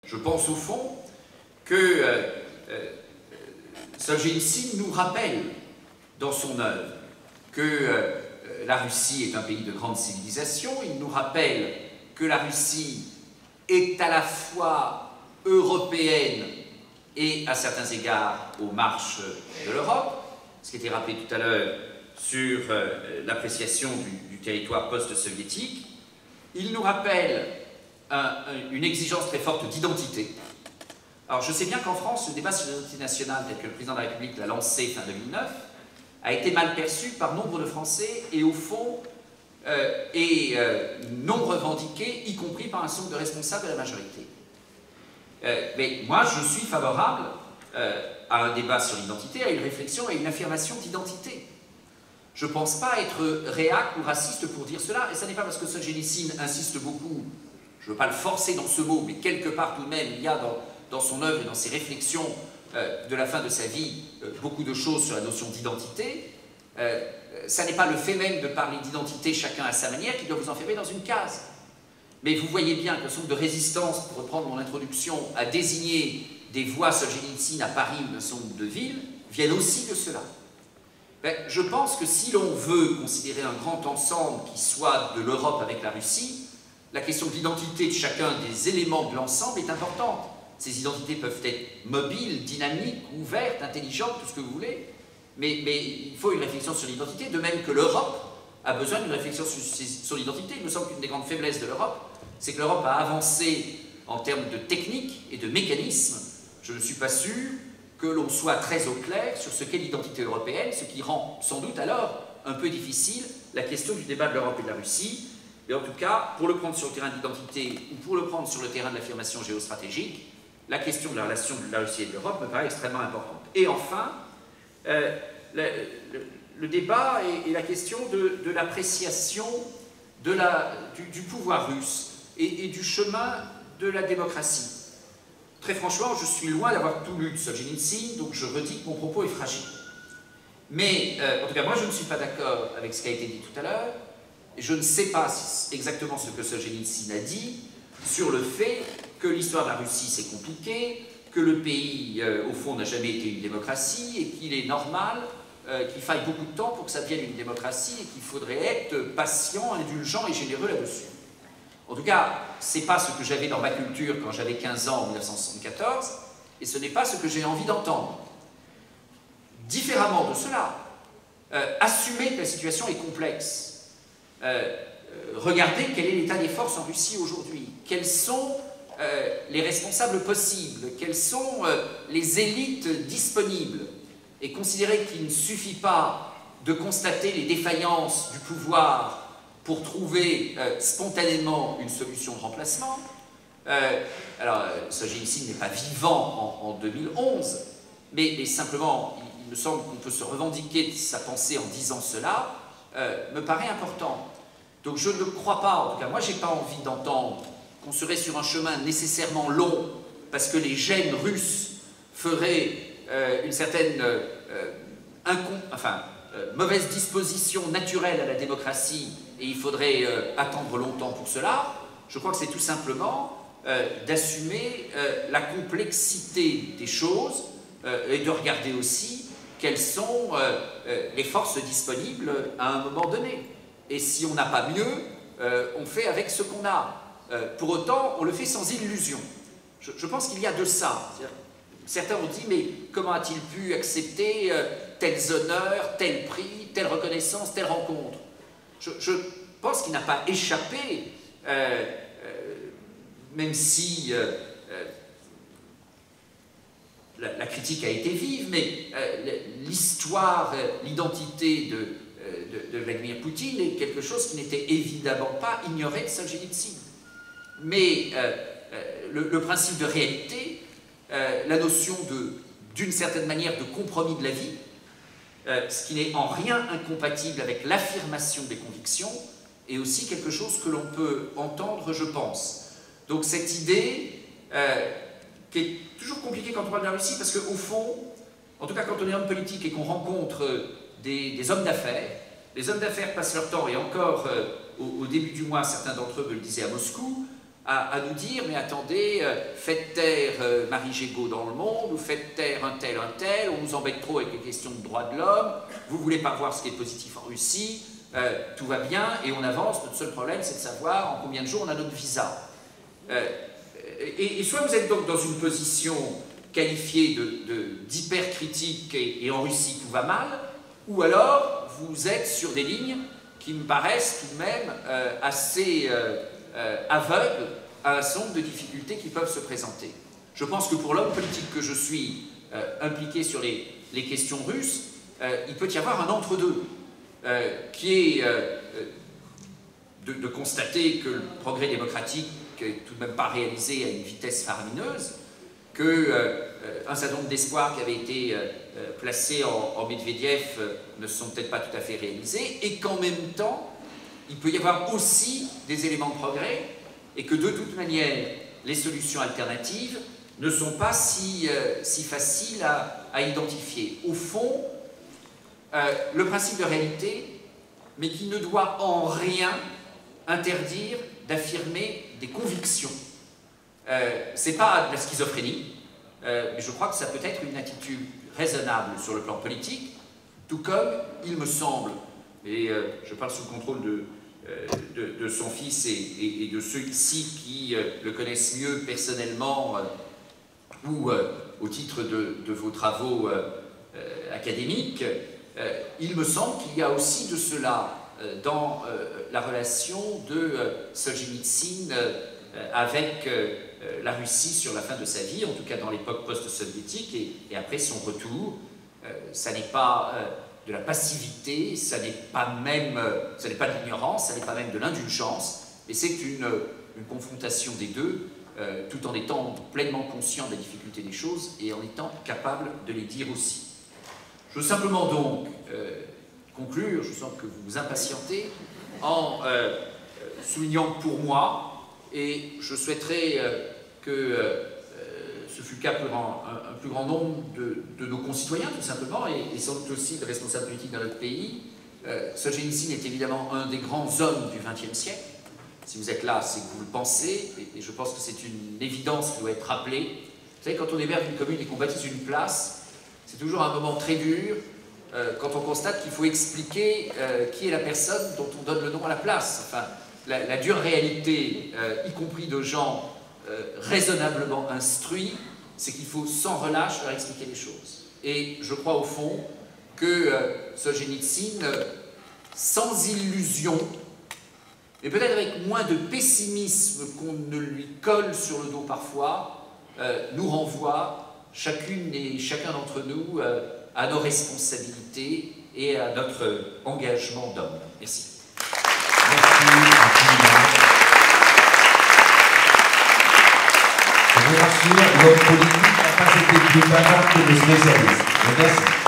Je pense au fond que Solzhenitsyn nous rappelle dans son œuvre que la Russie est un pays de grande civilisation. Il nous rappelle que la Russie est à la fois européenne et à certains égards aux marches de l'Europe, ce qui était rappelé tout à l'heure sur l'appréciation du territoire post-soviétique. Il nous rappelle une exigence très forte d'identité. Alors je sais bien qu'en France, le débat sur l'identité nationale, tel que le président de la République l'a lancé fin 2009, a été mal perçu par nombre de Français et au fond non revendiqué, y compris par un certain nombre de responsables de la majorité. Mais moi, je suis favorable à un débat sur l'identité, à une réflexion et une affirmation d'identité. Je ne pense pas être réac ou raciste pour dire cela, et ce n'est pas parce que Solzhenitsyn insiste beaucoup, je ne veux pas le forcer dans ce mot, mais quelque part tout de même, il y a dans son œuvre et dans ses réflexions de la fin de sa vie beaucoup de choses sur la notion d'identité. Ça n'est pas le fait même de parler d'identité chacun à sa manière qui doit vous enfermer dans une case. Mais vous voyez bien que le centre de résistance, pour reprendre mon introduction, à désigner des voix Solzhenitsyn à Paris ou un certain nombre de villes, viennent aussi de cela. Je pense que si l'on veut considérer un grand ensemble qui soit de l'Europe avec la Russie, la question de l'identité de chacun des éléments de l'ensemble est importante. Ces identités peuvent être mobiles, dynamiques, ouvertes, intelligentes, tout ce que vous voulez, mais il faut une réflexion sur l'identité, de même que l'Europe a besoin d'une réflexion sur l'identité. Il me semble qu'une des grandes faiblesses de l'Europe, c'est que l'Europe a avancé en termes de technique et de mécanismes. Je ne suis pas sûr que l'on soit très au clair sur ce qu'est l'identité européenne, ce qui rend sans doute alors un peu difficile la question du débat de l'Europe et de la Russie. Mais en tout cas, pour le prendre sur le terrain de l'identité ou pour le prendre sur le terrain de l'affirmation géostratégique, la question de la relation de la Russie et de l'Europe me paraît extrêmement importante. Et enfin, le débat est la question de l'appréciation du pouvoir russe et du chemin de la démocratie. Très franchement, je suis loin d'avoir tout lu de Solzhenitsyn, donc je redis que mon propos est fragile. Mais, en tout cas, moi je ne suis pas d'accord avec ce qui a été dit tout à l'heure. Je ne sais pas exactement ce que Solzhenitsyn a dit sur le fait que l'histoire de la Russie c'est compliqué, que le pays, au fond, n'a jamais été une démocratie et qu'il est normal qu'il faille beaucoup de temps pour que ça devienne une démocratie et qu'il faudrait être patient, indulgent et généreux là-dessus. En tout cas, ce n'est pas ce que j'avais dans ma culture quand j'avais 15 ans en 1974, et ce n'est pas ce que j'ai envie d'entendre. Différemment de cela, assumer que la situation est complexe, regardez quel est l'état des forces en Russie aujourd'hui, quels sont les responsables possibles, quelles sont les élites disponibles, et considérer qu'il ne suffit pas de constater les défaillances du pouvoir pour trouver spontanément une solution de remplacement. Alors, Solzhenitsyn n'est pas vivant en 2011, mais simplement, il me semble qu'on peut se revendiquer de sa pensée en disant cela, me paraît important. Donc je ne crois pas, en tout cas moi je n'ai pas envie d'entendre qu'on serait sur un chemin nécessairement long parce que les gènes russes feraient une certaine mauvaise disposition naturelle à la démocratie et il faudrait attendre longtemps pour cela. Je crois que c'est tout simplement d'assumer la complexité des choses et de regarder aussi quelles sont les forces disponibles à un moment donné. Et si on n'a pas mieux, on fait avec ce qu'on a. Pour autant, on le fait sans illusion. Je pense qu'il y a de ça. Certains ont dit, mais comment a-t-il pu accepter tels honneurs, tel prix, telle reconnaissance, telle rencontre? Je pense qu'il n'a pas échappé, même si la critique a été vive, mais l'histoire, l'identité de Vladimir Poutine est quelque chose qui n'était évidemment pas ignoré de Solzhenitsyn. Mais le principe de réalité, la notion d'une certaine manière de compromis de la vie, ce qui n'est en rien incompatible avec l'affirmation des convictions, est aussi quelque chose que l'on peut entendre, je pense. Donc cette idée, qui est toujours compliquée quand on parle de la Russie, parce qu'au fond, en tout cas quand on est homme politique et qu'on rencontre des hommes d'affaires, les hommes d'affaires passent leur temps, et encore au début du mois, certains d'entre eux me le disaient à Moscou, à nous dire, mais attendez, faites taire Marie Gégaud dans Le Monde, ou faites taire un tel, on nous embête trop avec les questions de droits de l'homme, vous ne voulez pas voir ce qui est positif en Russie, tout va bien, et on avance, notre seul problème c'est de savoir en combien de jours on a notre visa. Et soit vous êtes donc dans une position qualifiée d'hypercritique et en Russie tout va mal, ou alors vous êtes sur des lignes qui me paraissent tout de même assez aveugles à un certain nombre de difficultés qui peuvent se présenter. Je pense que pour l'homme politique que je suis impliqué sur les questions russes, il peut y avoir un entre-deux, qui est de constater que le progrès démocratique n'est tout de même pas réalisé à une vitesse faramineuse, qu'un certain nombre d'espoirs qui avaient été placés en Medvedev ne sont peut-être pas tout à fait réalisés, et qu'en même temps, il peut y avoir aussi des éléments de progrès, et que de toute manière, les solutions alternatives ne sont pas si faciles à identifier. Au fond, le principe de réalité, mais qui ne doit en rien interdire d'affirmer des convictions. Ce n'est pas de la schizophrénie, mais je crois que ça peut être une attitude raisonnable sur le plan politique, tout comme il me semble, et je parle sous le contrôle de son fils et de ceux ici qui le connaissent mieux personnellement ou au titre de vos travaux académiques, il me semble qu'il y a aussi de cela dans la relation de Solzhenitsyn avec la Russie sur la fin de sa vie, en tout cas dans l'époque post-soviétique, et après son retour. Ça n'est pas de la passivité, ça n'est pas de l'ignorance, ça n'est pas même de l'indulgence, mais c'est une confrontation des deux, tout en étant pleinement conscient des difficultés des choses et en étant capable de les dire aussi. Je veux simplement donc conclure, je sens que vous vous impatientez, en soulignant que pour moi, et je souhaiterais que ce fût le cas pour un plus grand nombre de nos concitoyens, tout simplement, et sans doute aussi de responsables politiques dans notre pays, Solzhenitsyn est évidemment un des grands hommes du XXe siècle. Si vous êtes là, c'est que vous le pensez, et je pense que c'est une évidence qui doit être rappelée. Vous savez, quand on héberge une commune et qu'on baptise une place, c'est toujours un moment très dur, quand on constate qu'il faut expliquer qui est la personne dont on donne le nom à la place. Enfin, la dure réalité, y compris de gens raisonnablement instruits, c'est qu'il faut sans relâche leur expliquer les choses. Et je crois au fond que Solzhenitsyn, sans illusion, mais peut-être avec moins de pessimisme qu'on ne lui colle sur le dos parfois, nous renvoie, chacune et chacun d'entre nous, à nos responsabilités et à notre engagement d'homme. Merci. Je vous rassure, l'homme politique n'a pas été plus patient que le spécialiste. Merci.